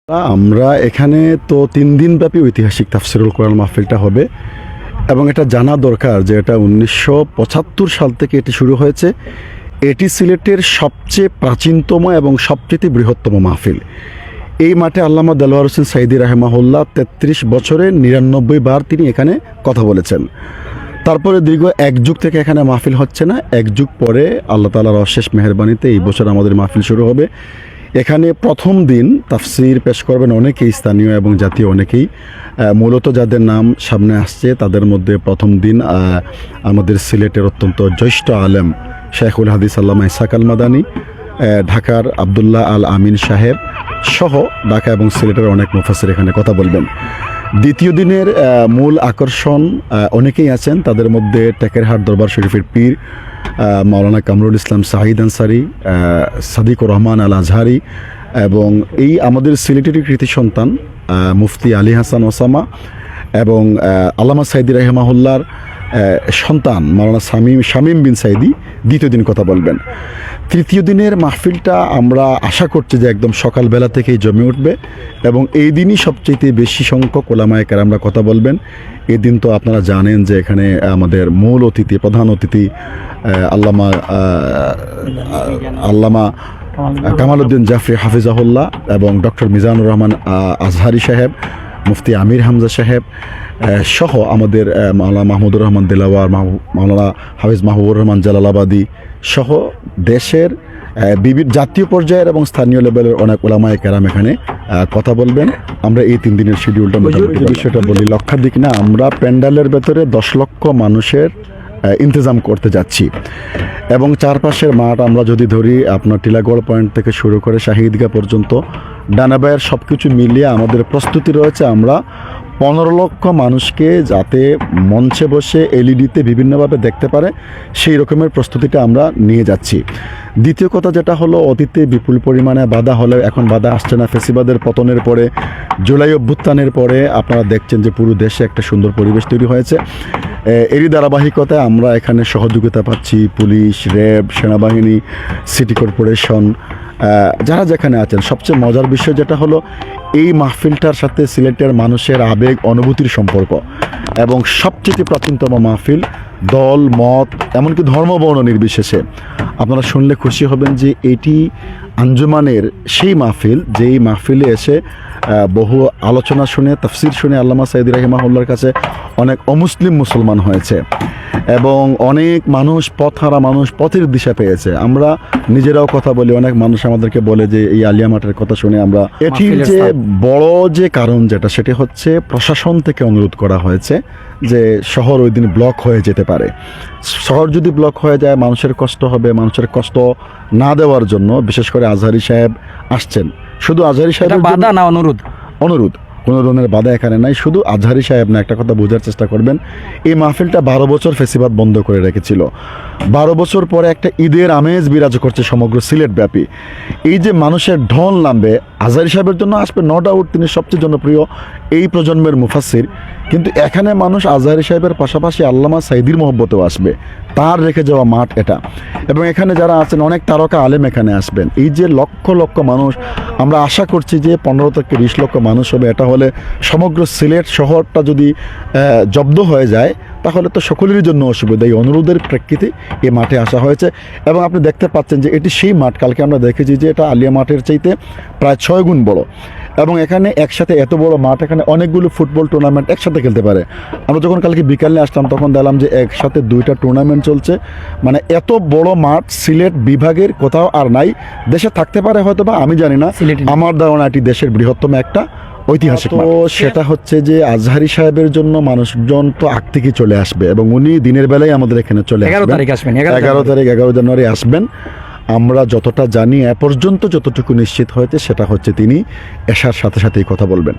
আমরা এখানে তো 3 দিনব্যাপী ঐতিহাসিক তাফসিরুল কোরআন মাহফিলটা হবে এবং এটা জানা দরকার যে এটা 1975 সাল থেকে এটি শুরু হয়েছে। এটি সিলেটের সবচেয়ে প্রাচীনতম এবং সবচেয়ে বৃহত্তম মাহফিল। এই মাঠে আল্লামা দেলোয়ার হোসেন সাইদি রাহেমাহুল্লাহ 33 বছরে 99 বার তিনি এখানে কথা বলেছেন। তারপরে দীর্ঘ 1 যুগ থেকে এখানে মাহফিল হচ্ছে না। 1 যুগ পরে আল্লাহ তাআলার অশেষ মেহেরবানিতে এই বছর আমাদের মাহফিল শুরু হবে। এখানে প্রথম দিন তাফসির পেশ করবেন অনেকেই, স্থানীয় এবং জাতীয় অনেকেই। মূলত যাদের নাম সামনে আসছে তাদের মধ্যে প্রথম দিন আমাদের সিলেটের অত্যন্ত জ্যেষ্ঠ আলেম শেখুল হাদিস আল্লামা ইসহাক আল মাদানী, ঢাকার আবদুল্লাহ আল আমিন সাহেব সহ ঢাকা এবং সিলেটের অনেক মুফাসসির এখানে কথা বলবেন। দ্বিতীয় দিনের মূল আকর্ষণ অনেকেই আছেন, তাদের মধ্যে টেকেরহাট দরবার শরীফের পীর মাওলানা কামরুল ইসলাম সাহিদ আনসারি, সাদিকুর রহমান আল আজহারি এবং এই আমাদের সিলেটেরই কৃতি সন্তান মুফতি আলী হাসান ওসামা এবং আল্লামা সাইদি রাহিমাহুল্লাহর সন্তান মাওলানা শামীম বিন সাইদি দ্বিতীয় দিন কথা বলবেন। তৃতীয় দিনের মাহফিলটা আমরা আশা করছি যে একদম সকালবেলা থেকেই জমে উঠবে এবং এই দিনই সবচেয়ে বেশি সংখ্যক ওলামায়ে কেরামরা কথা বলবেন। এই দিন তো আপনারা জানেন যে এখানে আমাদের মূল অতিথি, প্রধান অতিথি আল্লামা কামালউদ্দিন জাফরি হাফিজাহুল্লাহ এবং ডক্টর মিজানুর রহমান আজহারি সাহেব, মুফতি আমির হামজা সাহেব সহ আমাদের মাওলানা মাহমুদুর রহমান দিলাওয়ার, মাওলানা হাফিজ মাহবুবুর রহমান জালালাবাদী সহ দেশের বিভিন্ন জাতীয় পর্যায়ের এবং স্থানীয় লেভেলের অনেক ওলামায়ে কেরাম এখানে কথা বলবেন। আমরা এই 3 দিনের শিডিউলটা বিষয়টা বলি, লক্ষাধিক না, আমরা প্যান্ডেলের ভেতরে 10 লক্ষ মানুষের ইন্তজাম করতে যাচ্ছি এবং চারপাশের মাঠ আমরা যদি ধরি আপনার টিলাগড় পয়েন্ট থেকে শুরু করে শাহী ঈদগাহ পর্যন্ত ডানাবায়ের সব কিছু মিলিয়ে আমাদের প্রস্তুতি রয়েছে। আমরা 15 লক্ষ মানুষকে যাতে মঞ্চে বসে এলইডিতে বিভিন্নভাবে দেখতে পারে সেই রকমের প্রস্তুতিটা আমরা নিয়ে যাচ্ছি। দ্বিতীয় কথা যেটা হলো, অতীতে বিপুল পরিমাণে বাধা হলেও এখন বাধা আসছে না। ফেসিবাদের পতনের পরে, জুলাই অভ্যুত্থানের পরে আপনারা দেখছেন যে পুরো দেশে একটা সুন্দর পরিবেশ তৈরি হয়েছে। এরই ধারাবাহিকতায় আমরা এখানে সহযোগিতা পাচ্ছি পুলিশ, র্যাব, সেনাবাহিনী, সিটি কর্পোরেশন, যারা যেখানে আছেন। সবচেয়ে মজার বিষয় যেটা হলো, এই মাহফিলটার সাথে সিলেটের মানুষের আবেগ অনুভূতির সম্পর্ক এবং সবচেয়ে প্রাচীনতম মাহফিল, দল মত এমনকি ধর্ম বর্ণ নির্বিশেষে। আপনারা শুনলে খুশি হবেন যে এটি আঞ্জুমানের সেই মাহফিল যেই মাহফিলে এসে বহু আলোচনা শুনে, তাফসির শুনে আল্লামা সাইদি রাহিমাহুল্লাহর কাছে অনেক অমুসলিম মুসলমান হয়েছে এবং অনেক মানুষ, পথহারা মানুষ পথের দিশা পেয়েছে। আমরা নিজেরাও কথা বলি, অনেক মানুষ আমাদেরকে বলে যে এই আলিয়া মাঠের কথা শুনে আমরা, এটির যে বড় যে কারণ যেটা সেটি হচ্ছে প্রশাসন থেকে অনুরোধ করা হয়েছে যে শহর ওই দিন ব্লক হয়ে যেতে পারে। শহর যদি ব্লক হয়ে যায় মানুষের কষ্ট হবে, মানুষের কষ্ট না দেওয়ার জন্য বিশেষ করে আজহারি সাহেব আসছেন। শুধু আজহারি সাহেব বাধা না, অনুরোধ, কোনো ধরনের বাধা এখানে নাই। শুধু আজহারি সাহেব না, একটা কথা বোঝার চেষ্টা করবেন, এই মাহফিলটা 12 বছর ফেসিবাদ বন্ধ করে রেখেছিল। 12 বছর পরে একটা ঈদের আমেজ বিরাজ করছে সমগ্র সিলেট ব্যাপী। এই যে মানুষের ঢল নামবে আজহারি সাহেবের জন্য আসবে, নো ডাউট তিনি সবচেয়ে জনপ্রিয় এই প্রজন্মের মুফাসসির, কিন্তু এখানে মানুষ আজহারি সাহেবের পাশাপাশি আল্লামা সাইদির মহব্বতেও আসবে, তার রেখে যাওয়া মাঠ এটা। এবং এখানে যারা আছেন অনেক তারকা আলেম এখানে আসবেন। এই যে লক্ষ লক্ষ মানুষ, আমরা আশা করছি যে 15 থেকে 20 লক্ষ মানুষ হবে। এটা হলে সমগ্র সিলেট শহরটা যদি জব্দ হয়ে যায় তাহলে তো সকলেরই জন্য অসুবিধা। এই অনুরোধের প্রেক্ষিতে এই মাঠে আসা হয়েছে এবং আপনি দেখতে পাচ্ছেন যে এটি সেই মাঠ, কালকে আমরা দেখেছি যে এটা আলিয়া মাঠের চাইতে প্রায় 6 গুণ বড় এবং এখানে একসাথে এত বড় মাঠ, এখানে অনেকগুলো ফুটবল টুর্নামেন্ট একসাথে খেলতে পারে। আমরা যখন কালকে বিকালে আসলাম তখন দেখলাম যে একসাথে 2টা টুর্নামেন্ট চলছে। মানে এত বড় মাঠ সিলেট বিভাগের কোথাও আর নাই, দেশে থাকতে পারে হয়তো বা, আমি জানি না, আমার ধারণা এটি দেশের বৃহত্তম একটা ঐতিহাসিক। তো সেটা হচ্ছে যে আজহারি সাহেবের জন্য মানুষজন তো আগ থেকে চলে আসবে এবং উনি দিনের বেলায় আমাদের এখানে চলে আসবেন। 11 তারিখ 11 জানুয়ারি আসবেন। আমরা যতটা জানি এ পর্যন্ত যতটুকু নিশ্চিত হয়েছে সেটা হচ্ছে তিনি এশার সাথে সাথেই কথা বলবেন।